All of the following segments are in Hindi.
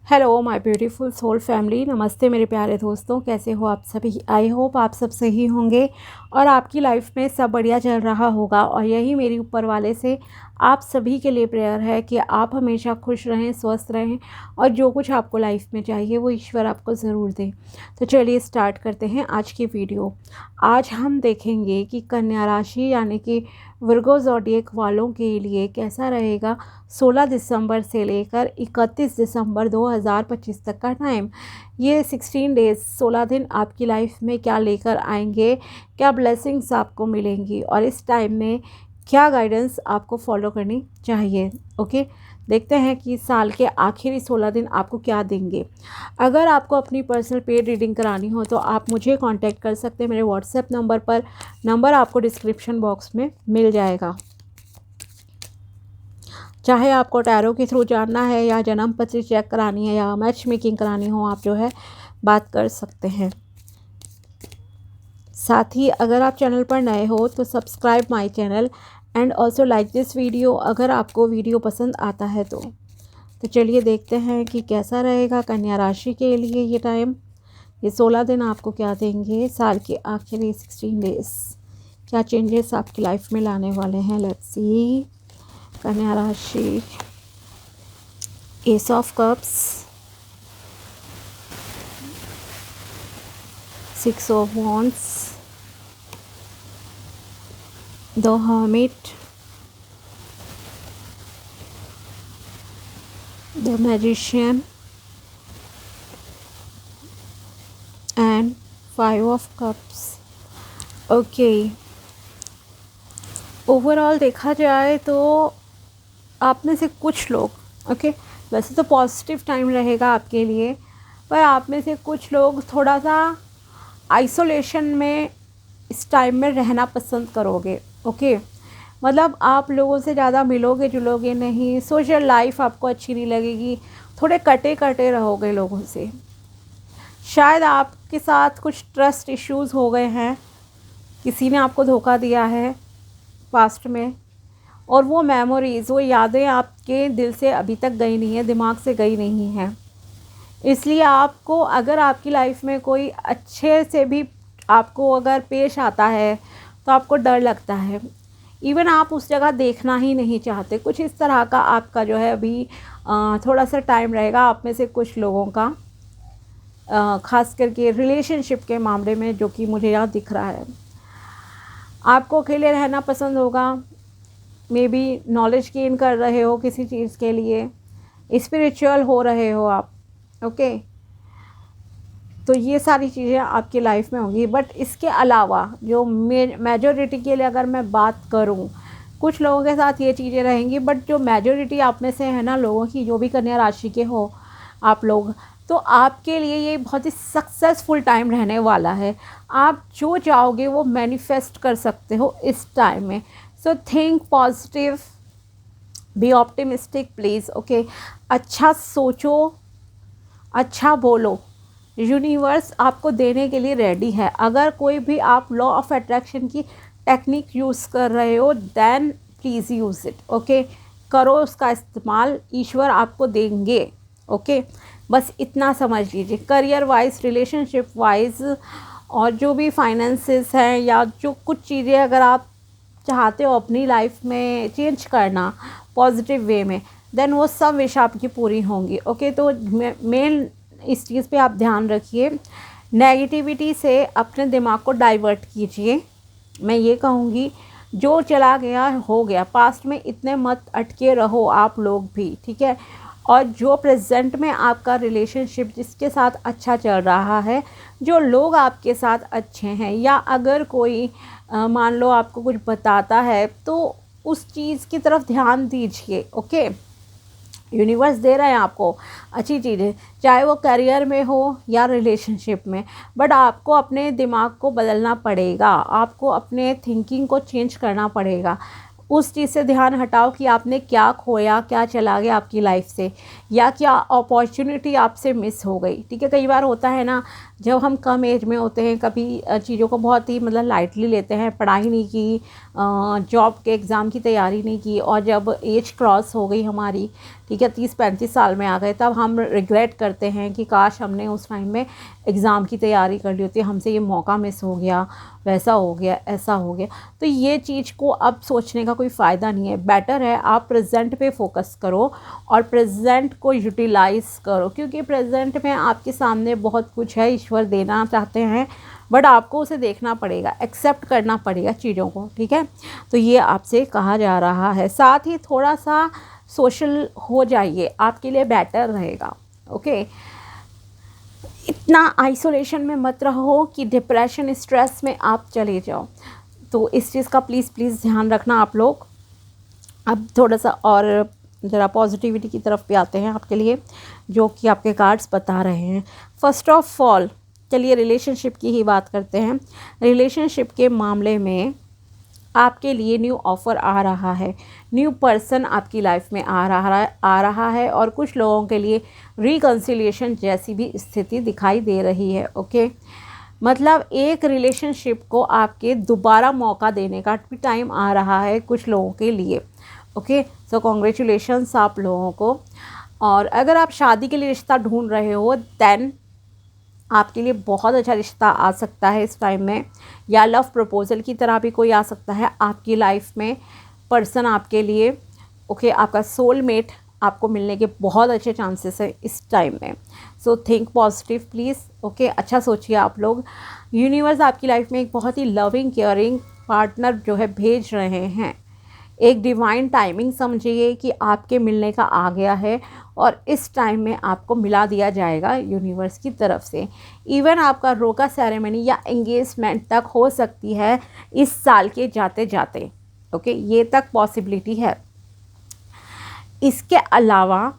Hello my beautiful soul family, नमस्ते मेरे प्यारे दोस्तों। कैसे हो आप सभी? आई होप आप सब सही होंगे और आपकी लाइफ में सब बढ़िया चल रहा होगा। और यही मेरी ऊपर वाले से आप सभी के लिए प्रेयर है कि आप हमेशा खुश रहें, स्वस्थ रहें और जो कुछ आपको लाइफ में चाहिए वो ईश्वर आपको ज़रूर दे। तो चलिए स्टार्ट करते हैं आज की वीडियो। आज हम देखेंगे कि कन्या राशि यानी कि वर्गो ज़ोडिएक वालों के लिए कैसा रहेगा 16 दिसंबर से लेकर 31 दिसंबर 2025 तक का टाइम। ये 16 डेज 16 दिन आपकी लाइफ में क्या लेकर आएंगे, क्या ब्लेसिंग्स आपको मिलेंगी और इस टाइम में क्या गाइडेंस आपको फॉलो करनी चाहिए। ओके, देखते हैं कि साल के आखिरी 16 दिन आपको क्या देंगे। अगर आपको अपनी पर्सनल पेड रीडिंग करानी हो तो आप मुझे कांटेक्ट कर सकते हैं मेरे व्हाट्सएप नंबर पर। नंबर आपको डिस्क्रिप्शन बॉक्स में मिल जाएगा। चाहे आपको टैरो के थ्रू जानना है या जन्म पत्री चेक करानी है या मैच मेकिंग करानी हो, आप जो है बात कर सकते हैं। साथ ही अगर आप चैनल पर नए हो तो subscribe my channel and also like this video अगर आपको वीडियो पसंद आता है तो चलिए देखते हैं कि कैसा रहेगा कन्या राशि के लिए ये टाइम। ये 16 दिन आपको क्या देंगे साल के आखिरी 16 डेज, क्या चेंजेस आपकी लाइफ में लाने वाले हैं। Let's see. कन्या राशि, S of cups, 6 of wands, the hermit, the magician and 5 of cups. Okay, overall देखा जाए तो आप में से कुछ लोग, ओके, वैसे तो पॉजिटिव टाइम रहेगा आपके लिए, पर आप में से कुछ लोग थोड़ा सा आइसोलेशन में इस टाइम में रहना पसंद करोगे। ओके, मतलब आप लोगों से ज़्यादा मिलोगे जुलोगे नहीं, सोशल लाइफ आपको अच्छी नहीं लगेगी, थोड़े कटे कटे रहोगे लोगों से। शायद आपके साथ कुछ ट्रस्ट इश्यूज़ हो गए हैं, किसी ने आपको धोखा दिया है पास्ट में और वो मेमोरीज़, वो यादें आपके दिल से अभी तक गई नहीं है, दिमाग से गई नहीं है। इसलिए आपको, अगर आपकी लाइफ में कोई अच्छे से भी आपको अगर पेश आता है तो आपको डर लगता है। इवन आप उस जगह देखना ही नहीं चाहते। कुछ इस तरह का आपका जो है अभी थोड़ा सा टाइम रहेगा आप में से कुछ लोगों का, ख़ास करके रिलेशनशिप के मामले में, जो कि मुझे यहाँ दिख रहा है। आपको अकेले रहना पसंद होगा, मे बी नॉलेज गेन कर रहे हो किसी चीज़ के लिए, स्पिरिचुअल हो रहे हो आप। ओके, तो ये सारी चीज़ें आपकी लाइफ में होंगी। बट इसके अलावा जो मेजॉरिटी के लिए अगर मैं बात करूं, कुछ लोगों के साथ ये चीज़ें रहेंगी, बट जो मेजॉरिटी आप में से है ना लोगों की, जो भी कन्या राशि के हो आप लोग, तो आपके लिए ये बहुत ही सक्सेसफुल टाइम रहने वाला है। आप जो चाहोगे वो मैनिफेस्ट कर सकते हो इस टाइम में। So think positive, be optimistic please. Okay, अच्छा सोचो, अच्छा बोलो, यूनिवर्स आपको देने के लिए रेडी है। अगर कोई भी आप लॉ ऑफ अट्रैक्शन की टेक्निक यूज़ कर रहे हो then please use it. Okay, करो उसका इस्तेमाल, ईश्वर आपको देंगे। ओके, बस इतना समझ लीजिए। करियर वाइज, रिलेशनशिप वाइज और जो भी फाइनेंसेस हैं या जो कुछ चीज़ें अगर आप चाहते हो अपनी लाइफ में चेंज करना पॉजिटिव वे में, देन वो सब विश आपकी पूरी होंगी। ओके, तो मेन इस चीज़ पे आप ध्यान रखिए। नेगेटिविटी से अपने दिमाग को डाइवर्ट कीजिए। मैं ये कहूँगी, जो चला गया हो गया, पास्ट में इतने मत अटके रहो आप लोग भी, ठीक है। और जो प्रेजेंट में आपका रिलेशनशिप जिसके साथ अच्छा चल रहा है, जो लोग आपके साथ अच्छे हैं, या अगर कोई मान लो आपको कुछ बताता है तो उस चीज़ की तरफ ध्यान दीजिए। ओके, यूनिवर्स दे रहे हैं आपको अच्छी चीज़ें, चाहे वो करियर में हो या रिलेशनशिप में, बट आपको अपने दिमाग को बदलना पड़ेगा, आपको अपने थिंकिंग को चेंज करना पड़ेगा। उस चीज़ से ध्यान हटाओ कि आपने क्या खोया, क्या चला गया आपकी लाइफ से, या क्या अपॉर्चुनिटी आपसे मिस हो गई। ठीक है, कई बार होता है ना, जब हम कम एज में होते हैं कभी चीज़ों को बहुत ही मतलब लाइटली लेते हैं, पढ़ाई नहीं की, जॉब के एग्ज़ाम की तैयारी नहीं की, और जब एज क्रॉस हो गई हमारी, ठीक है, 30-35 साल में आ गए, तब हम रिग्रेट करते हैं कि काश हमने उस टाइम में एग्ज़ाम की तैयारी कर ली होती, हमसे ये मौका मिस हो गया, वैसा हो गया, ऐसा हो गया। तो ये चीज़ को अब सोचने का कोई फ़ायदा नहीं है। बेटर है आप प्रेजेंट पे फोकस करो और प्रेजेंट को यूटिलाइज़ करो, क्योंकि प्रेजेंट में आपके सामने बहुत कुछ है, ईश्वर देना चाहते हैं, बट आपको उसे देखना पड़ेगा, एक्सेप्ट करना पड़ेगा चीज़ों को, ठीक है। तो ये आपसे कहा जा रहा है। साथ ही थोड़ा सा सोशल हो जाइए, आपके लिए बेटर रहेगा, ओके। इतना आइसोलेशन में मत रहो कि डिप्रेशन, स्ट्रेस में आप चले जाओ। तो इस चीज़ का प्लीज़ ध्यान रखना आप लोग। अब थोड़ा सा और ज़रा पॉजिटिविटी की तरफ भी आते हैं आपके लिए, जो कि आपके कार्ड्स बता रहे हैं। फर्स्ट ऑफ ऑल चलिए रिलेशनशिप की ही बात करते हैं। रिलेशनशिप के मामले में आपके लिए न्यू ऑफ़र आ रहा है, न्यू पर्सन आपकी लाइफ में आ रहा है और कुछ लोगों के लिए रिकन्सिलिएशन जैसी भी स्थिति दिखाई दे रही है, ओके। मतलब एक रिलेशनशिप को आपके दोबारा मौका देने का भी टाइम आ रहा है कुछ लोगों के लिए, ओके। सो कॉन्ग्रेचुलेशंस आप लोगों को। और अगर आप शादी के लिए रिश्ता ढूंढ रहे हो, देन आपके लिए बहुत अच्छा रिश्ता आ सकता है इस टाइम में, या लव प्रपोज़ल की तरह भी कोई आ सकता है आपकी लाइफ में पर्सन आपके लिए, ओके। आपका सोलमेट आपको मिलने के बहुत अच्छे चांसेस हैं इस टाइम में। So think positive please, okay. अच्छा सोचिए आप लोग। यूनिवर्स आपकी लाइफ में एक बहुत ही लविंग केयरिंग पार्टनर जो है भेज रहे हैं। एक डिवाइन टाइमिंग समझिए कि आपके मिलने का आ गया है और इस टाइम में आपको मिला दिया जाएगा यूनिवर्स की तरफ से। इवन आपका रोका सेरेमनी या एंगेजमेंट तक हो सकती है इस साल के जाते जाते, ओके। ये तक पॉसिबिलिटी है। इसके अलावा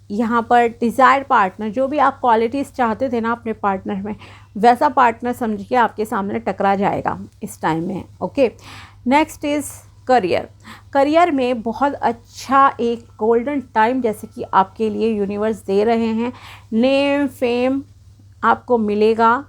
यहाँ पर डिज़ायर पार्टनर, जो भी आप क्वालिटीज़ चाहते थे ना अपने पार्टनर में, वैसा पार्टनर समझिए आपके सामने टकरा जाएगा इस टाइम में, ओके। नेक्स्ट इज़ करियर में बहुत अच्छा एक गोल्डन टाइम जैसे कि आपके लिए यूनिवर्स दे रहे हैं। नेम फेम आपको मिलेगा,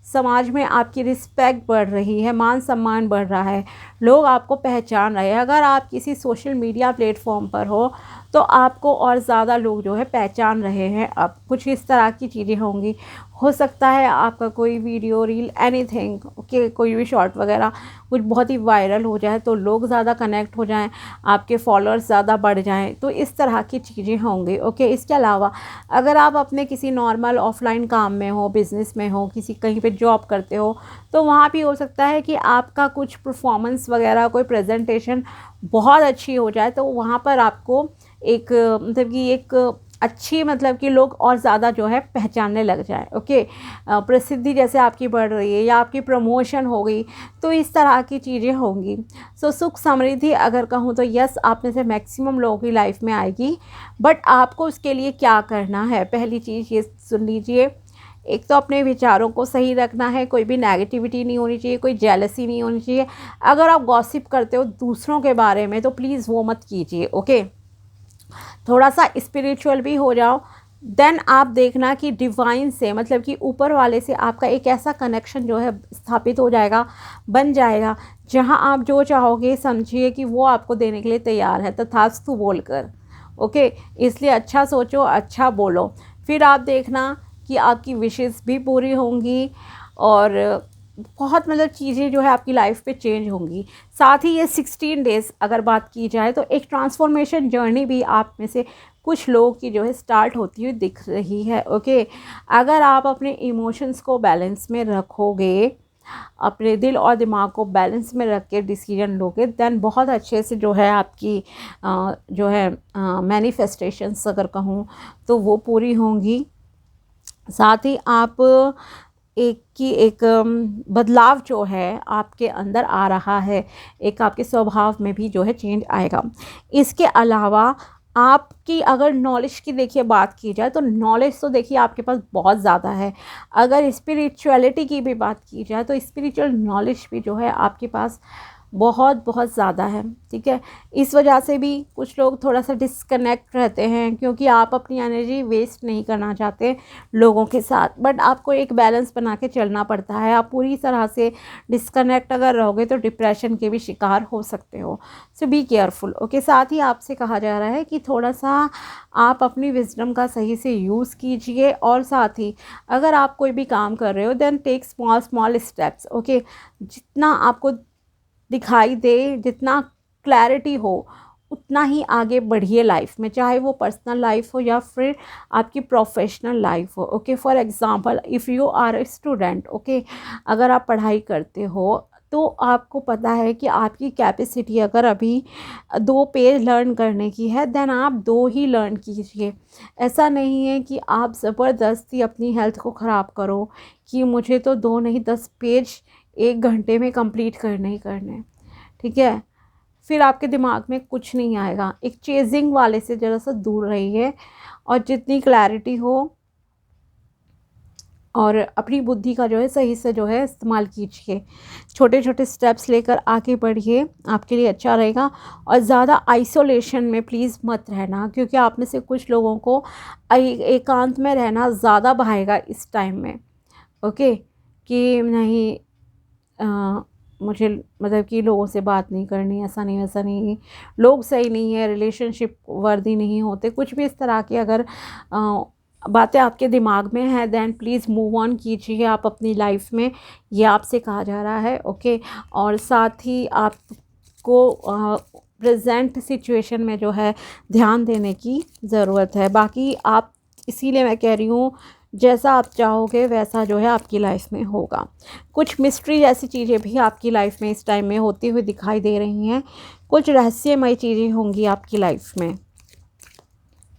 समाज में आपकी रिस्पेक्ट बढ़ रही है, मान सम्मान बढ़ रहा है, लोग आपको पहचान रहे हैं। अगर आप किसी सोशल मीडिया प्लेटफॉर्म पर हो तो आपको और ज़्यादा लोग जो है पहचान रहे हैं। अब कुछ इस तरह की चीज़ें होंगी, हो सकता है आपका कोई वीडियो रील एनीथिंग, ओके, कोई भी शॉर्ट वगैरह कुछ बहुत ही वायरल हो जाए तो लोग ज़्यादा कनेक्ट हो जाएं, आपके फॉलोअर्स ज़्यादा बढ़ जाएं, तो इस तरह की चीज़ें होंगी, ओके। इसके अलावा अगर आप अपने किसी नॉर्मल ऑफलाइन काम में हो, बिज़नेस में हो, किसी कहीं पे जॉब करते हो, तो वहाँ भी हो सकता है कि आपका कुछ परफॉर्मेंस वगैरह, कोई प्रेजेंटेशन बहुत अच्छी हो जाए, तो वहाँ पर आपको एक मतलब कि एक अच्छी, मतलब कि लोग और ज़्यादा जो है पहचानने लग जाए, ओके। प्रसिद्धि जैसे आपकी बढ़ रही है या आपकी प्रमोशन हो गई, तो इस तरह की चीज़ें होंगी। सो सुख समृद्धि अगर कहूँ तो यस, आप में से मैक्सिमम लोगों की लाइफ में आएगी, बट आपको उसके लिए क्या करना है, पहली चीज़ ये सुन लीजिए। एक तो अपने विचारों को सही रखना है, कोई भी नेगेटिविटी नहीं होनी चाहिए, कोई जेलसी नहीं होनी चाहिए। अगर आप गॉसिप करते हो दूसरों के बारे में तो प्लीज़ वो मत कीजिए, ओके। थोड़ा सा स्पिरिचुअल भी हो जाओ, देन आप देखना कि डिवाइन से, मतलब कि ऊपर वाले से आपका एक ऐसा कनेक्शन जो है स्थापित हो जाएगा, बन जाएगा, जहां आप जो चाहोगे समझिए कि वो आपको देने के लिए तैयार है, तथास्तु बोलकर, ओके। इसलिए अच्छा सोचो, अच्छा बोलो, फिर आप देखना कि आपकी विशेस भी पूरी होंगी और बहुत मतलब चीज़ें जो है आपकी लाइफ पे चेंज होंगी। साथ ही ये 16 डेज़ अगर बात की जाए तो एक ट्रांसफॉर्मेशन जर्नी भी आप में से कुछ लोगों की जो है स्टार्ट होती हुई दिख रही है, ओके। अगर आप अपने इमोशंस को बैलेंस में रखोगे, अपने दिल और दिमाग को बैलेंस में रख के डिसीजन लोगे, देन बहुत अच्छे से जो है आपकी जो है मैनिफेस्टेशंस अगर कहूँ तो वो पूरी होंगी। साथ ही आप एक बदलाव जो है आपके अंदर आ रहा है, एक आपके स्वभाव में भी जो है चेंज आएगा। इसके अलावा आपकी अगर नॉलेज की देखिए बात की जाए तो नॉलेज तो देखिए आपके पास बहुत ज़्यादा है। अगर स्पिरिचुअलिटी की भी बात की जाए तो स्पिरिचुअल नॉलेज भी जो है आपके पास बहुत बहुत ज़्यादा है, ठीक है। इस वजह से भी कुछ लोग थोड़ा सा डिस्कनेक्ट रहते हैं, क्योंकि आप अपनी एनर्जी वेस्ट नहीं करना चाहते लोगों के साथ, बट आपको एक बैलेंस बना के चलना पड़ता है। आप पूरी तरह से डिस्कनेक्ट अगर रहोगे तो डिप्रेशन के भी शिकार हो सकते हो। सो बी केयरफुल, ओके। साथ ही आपसे कहा जा रहा है कि थोड़ा सा आप अपनी विजडम का सही से यूज़ कीजिए, और साथ ही अगर आप कोई भी काम कर रहे हो then take small small steps, okay. जितना आपको दिखाई दे, जितना क्लैरिटी हो, उतना ही आगे बढ़िए लाइफ में, चाहे वो पर्सनल लाइफ हो या फिर आपकी प्रोफेशनल लाइफ हो, okay. For example if you are a student, okay, अगर आप पढ़ाई करते हो तो आपको पता है कि आपकी कैपेसिटी अगर अभी 2 पेज लर्न करने की है देन आप 2 ही लर्न कीजिए। ऐसा नहीं है कि आप ज़बरदस्ती अपनी हेल्थ को ख़राब करो कि मुझे तो 2 नहीं 10 पेज 1 घंटे में कंप्लीट करने ही करने, ठीक है। फिर आपके दिमाग में कुछ नहीं आएगा। एक चेजिंग वाले से ज़रा सा दूर रहिए, और जितनी क्लैरिटी हो और अपनी बुद्धि का जो है सही से जो है इस्तेमाल कीजिए। छोटे छोटे स्टेप्स लेकर आगे बढ़िए, आपके लिए अच्छा रहेगा। और ज़्यादा आइसोलेशन में प्लीज़ मत रहना, क्योंकि आप में से कुछ लोगों को एकांत में रहना ज़्यादा भाएगा इस टाइम में, ओके। कि नहीं मुझे मतलब कि लोगों से बात नहीं करनी, ऐसा नहीं वैसा नहीं, लोग सही नहीं है, रिलेशनशिप वर्दी नहीं होते, कुछ भी इस तरह की अगर बातें आपके दिमाग में हैं देन प्लीज़ मूव ऑन कीजिए आप अपनी लाइफ में, ये आपसे कहा जा रहा है, ओके। और साथ ही आपको प्रेजेंट सिचुएशन में जो है ध्यान देने की ज़रूरत है। बाकी आप, इसीलिए मैं कह रही हूँ, जैसा आप चाहोगे वैसा जो है आपकी लाइफ में होगा। कुछ मिस्ट्री जैसी चीज़ें भी आपकी लाइफ में इस टाइम में होती हुई दिखाई दे रही हैं, कुछ रहस्यमय चीज़ें होंगी आपकी लाइफ में,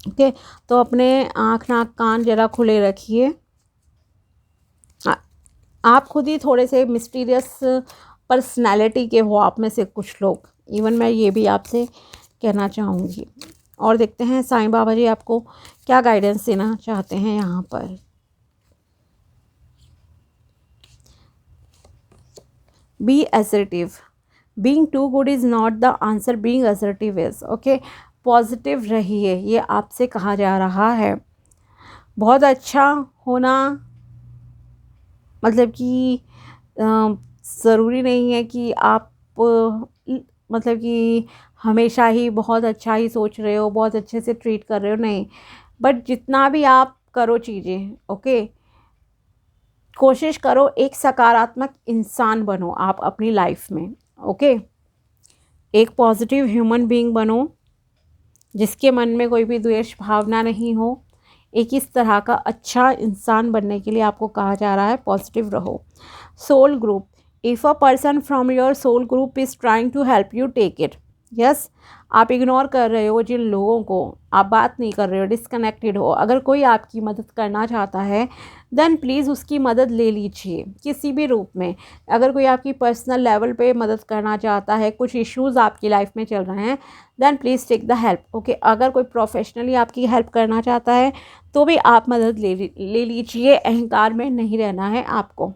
ओके। तो अपने आँख नाक कान ज़रा खुले रखिए। आप खुद ही थोड़े से मिस्टीरियस पर्सनैलिटी के हो, आप में से कुछ लोग, इवन मैं ये भी आपसे कहना चाहूँगी। और देखते हैं साईं बाबा जी आपको क्या गाइडेंस देना चाहते हैं यहाँ पर। Be assertive, being too good is not the answer, being assertive is, okay. Positive रहिए, ये आपसे कहा जा रहा है। बहुत अच्छा होना मतलब कि ज़रूरी नहीं है कि आप मतलब कि हमेशा ही बहुत अच्छा ही सोच रहे हो, बहुत अच्छे से ट्रीट कर रहे हो, नहीं। बट जितना भी आप करो चीज़ें, ओके, कोशिश करो एक सकारात्मक इंसान बनो आप अपनी लाइफ में, ओके। एक पॉजिटिव ह्यूमन बीइंग बनो जिसके मन में कोई भी द्वेष भावना नहीं हो। एक इस तरह का अच्छा इंसान बनने के लिए आपको कहा जा रहा है पॉजिटिव रहो। Soul group, if a person from your soul group is trying to help you, take it. Yes, आप इग्नोर कर रहे हो जिन लोगों को, आप बात नहीं कर रहे हो, डिस्कनेक्टेड हो, अगर कोई आपकी मदद करना चाहता है देन प्लीज़ उसकी मदद ले लीजिए किसी भी रूप में। अगर कोई आपकी पर्सनल लेवल पे मदद करना चाहता है, कुछ इश्यूज़ आपकी लाइफ में चल रहे हैं, then please take the help, okay. अगर कोई प्रोफेशनली आपकी हेल्प करना चाहता है तो भी आप मदद ले लीजिए, अहंकार में नहीं रहना है आपको,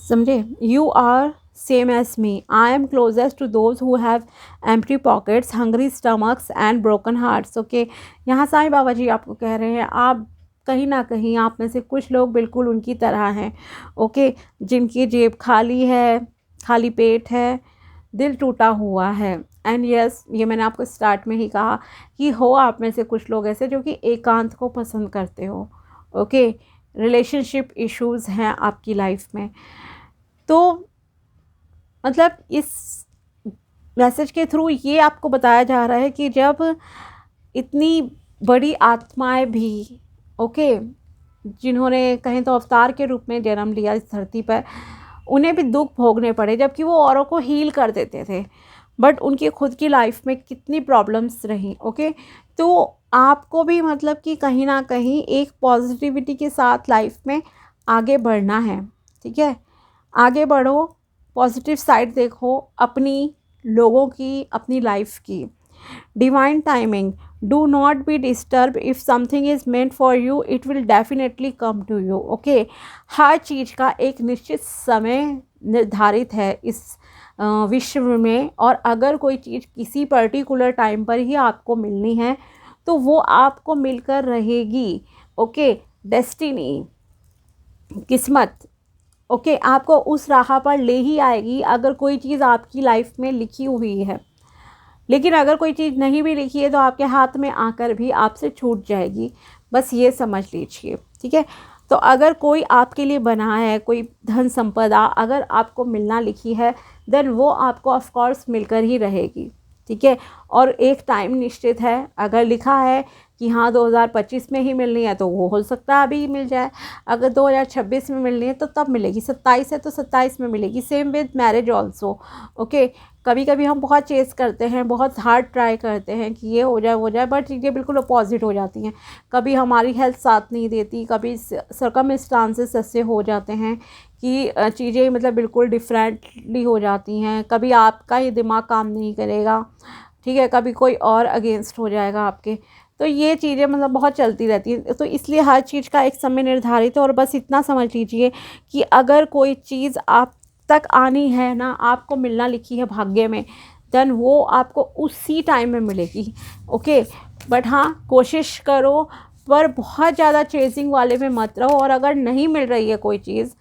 समझे। You are same as me, I am closest to those who have empty pockets, hungry stomachs and broken hearts, okay. यहाँ साईं बाबा जी आपको कह रहे हैं आप कहीं ना कहीं, आप में से कुछ लोग बिल्कुल उनकी तरह हैं, ओके, जिनकी जेब खाली है, खाली पेट है, दिल टूटा हुआ है। एंड यस, ये मैंने आपको स्टार्ट में ही कहा कि हो आप में से कुछ लोग ऐसे जो कि एकांत को पसंद करते हो, ओके। रिलेशनशिप इश्यूज़ हैं आपकी लाइफ में। तो मतलब इस मैसेज के थ्रू ये आपको बताया जा रहा है कि जब इतनी बड़ी आत्माएं भी, ओके, जिन्होंने कहें तो अवतार के रूप में जन्म लिया इस धरती पर, उन्हें भी दुख भोगने पड़े, जबकि वो औरों को हील कर देते थे, बट उनकी खुद की लाइफ में कितनी प्रॉब्लम्स रहीं, ओके। तो आपको भी मतलब कि कहीं ना कहीं एक पॉजिटिविटी के साथ लाइफ में आगे बढ़ना है, ठीक है। आगे बढ़ो, पॉजिटिव साइड देखो अपनी, लोगों की, अपनी लाइफ की। Divine timing, do not be disturb, if something is meant for you it will definitely come to you, okay. हर चीज़ का एक निश्चित समय निर्धारित है इस विश्व में, और अगर कोई चीज़ किसी पर्टिकुलर टाइम पर ही आपको मिलनी है तो वो आपको मिलकर रहेगी। ओके, डेस्टिनी, किस्मत, ओके, आपको उस राह पर ले ही आएगी अगर कोई चीज़ आपकी लाइफ में लिखी हुई है। लेकिन अगर कोई चीज़ नहीं भी लिखी है तो आपके हाथ में आकर भी आपसे छूट जाएगी, बस ये समझ लीजिए। ठीक है, तो अगर कोई आपके लिए बना है, कोई धन संपदा अगर आपको मिलना लिखी है, देन वो आपको ऑफ कोर्स मिलकर ही रहेगी। ठीक है, और एक टाइम निश्चित है, अगर लिखा है कि हाँ 2025 में ही मिलनी है तो वो हो सकता है अभी मिल जाए, अगर 2026 में मिलनी है तो तब मिलेगी, 27 है तो 27 में मिलेगी। Same with marriage also. Okay, कभी कभी हम बहुत चेस करते हैं, बहुत हार्ड ट्राई करते हैं कि ये हो जाए, बट चीज़ें बिल्कुल अपोजिट हो जाती हैं। कभी हमारी हेल्थ साथ नहीं देती, कभी सर्कमस्टांसेस ऐसे हो जाते हैं कि चीज़ें मतलब बिल्कुल डिफरेंटली हो जाती हैं। कभी आपका ही दिमाग काम नहीं करेगा, ठीक है, कभी कोई और अगेंस्ट हो जाएगा आपके। तो ये चीज़ें मतलब बहुत चलती रहती हैं, तो इसलिए हर चीज़ का एक समय निर्धारित है। और बस इतना समझ लीजिए कि अगर कोई चीज़ आप तक आनी है ना, आपको मिलना लिखी है भाग्य में, देन वो आपको उसी टाइम में मिलेगी। ओके, बट हाँ कोशिश करो, पर बहुत ज़्यादा चेजिंग वाले में मत रहो। और अगर नहीं मिल रही है कोई चीज़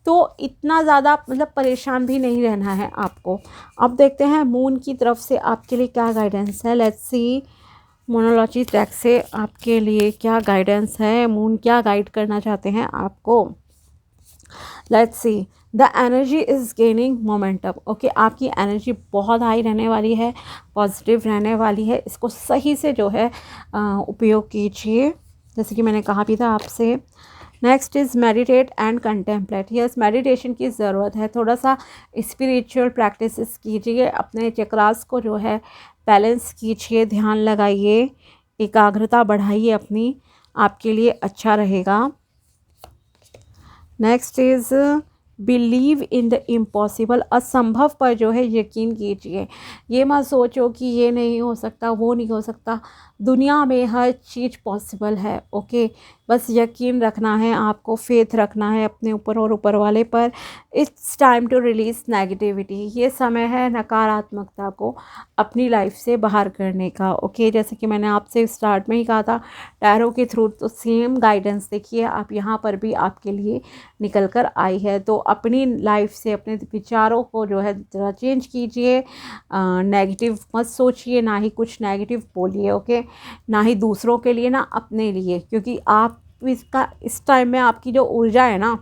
तो इतना ज़्यादा मतलब परेशान भी नहीं रहना है आपको। अब देखते हैं मून की तरफ से आपके लिए क्या गाइडेंस है। लेट्स सी मोनोलॉजी ट्रैक से आपके लिए क्या गाइडेंस है, मून क्या गाइड करना चाहते हैं आपको। Let's see, the energy is gaining momentum. Okay, आपकी एनर्जी बहुत हाई रहने वाली है, पॉजिटिव रहने वाली है। इसको सही से जो है उपयोग कीजिए, जैसे कि मैंने कहा भी था आपसे। Next is meditate and contemplate. Yes, meditation की ज़रूरत है, थोड़ा सा स्पिरिचुअल प्रैक्टिसेस कीजिए, अपने चक्रास को जो है बैलेंस कीजिए, ध्यान लगाइए, एकाग्रता बढ़ाइए अपनी, आपके लिए अच्छा रहेगा। Next is believe in the impossible. असंभव पर जो है यकीन कीजिए। ये मत सोचो कि ये नहीं हो सकता, वो नहीं हो सकता, दुनिया में हर चीज़ पॉसिबल है। ओके, बस यकीन रखना है आपको, फेथ रखना है अपने ऊपर और ऊपर वाले पर। It's time to release negativity. ये समय है नकारात्मकता को अपनी लाइफ से बाहर करने का। ओके, जैसे कि मैंने आपसे स्टार्ट में ही कहा था, टैरो के थ्रू तो सेम गाइडेंस देखिए आप यहाँ पर भी आपके लिए निकल कर आई है। तो अपनी लाइफ से अपने विचारों को जो है ज़रा चेंज कीजिए, नेगेटिव मत सोचिए, ना ही कुछ नेगेटिव बोलिए। ओके, ना ही दूसरों के लिए, ना अपने लिए, क्योंकि आप इसका इस टाइम में आपकी जो ऊर्जा है ना,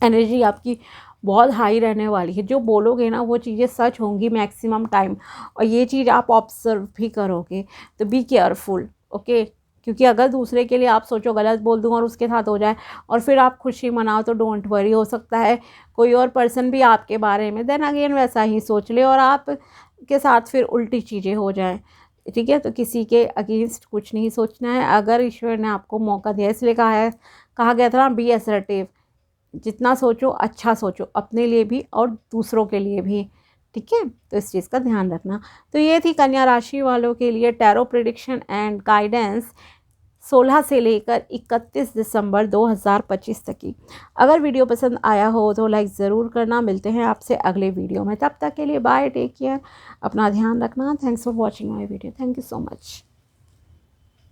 एनर्जी आपकी बहुत हाई रहने वाली है। जो बोलोगे ना वो चीज़ें सच होंगी मैक्सिमम टाइम, और ये चीज़ आप ऑब्जर्व भी करोगे। तो बी केयरफुल। ओके, क्योंकि अगर दूसरे के लिए आप सोचो गलत बोल दूँ और उसके साथ हो जाए और फिर आप खुशी मनाओ, तो डोंट वरी, हो सकता है कोई और पर्सन भी आपके बारे में देन अगेन वैसा ही सोच ले और आप के साथ फिर उल्टी चीज़ें हो जाएं। ठीक है, तो किसी के अगेंस्ट कुछ नहीं सोचना है। अगर ईश्वर ने आपको मौका दिया, इसलिए कहा गया था ना, बी असर्टिव, जितना सोचो अच्छा सोचो, अपने लिए भी और दूसरों के लिए भी। ठीक है, तो इस चीज़ का ध्यान रखना। तो ये थी कन्या राशि वालों के लिए टैरो प्रेडिक्शन एंड गाइडेंस 16 से लेकर 31 दिसंबर 2025 तक की। अगर वीडियो पसंद आया हो तो लाइक ज़रूर करना। मिलते हैं आपसे अगले वीडियो में, तब तक के लिए बाय, टेक केयर, अपना ध्यान रखना। Thanks for watching my video, thank you so much.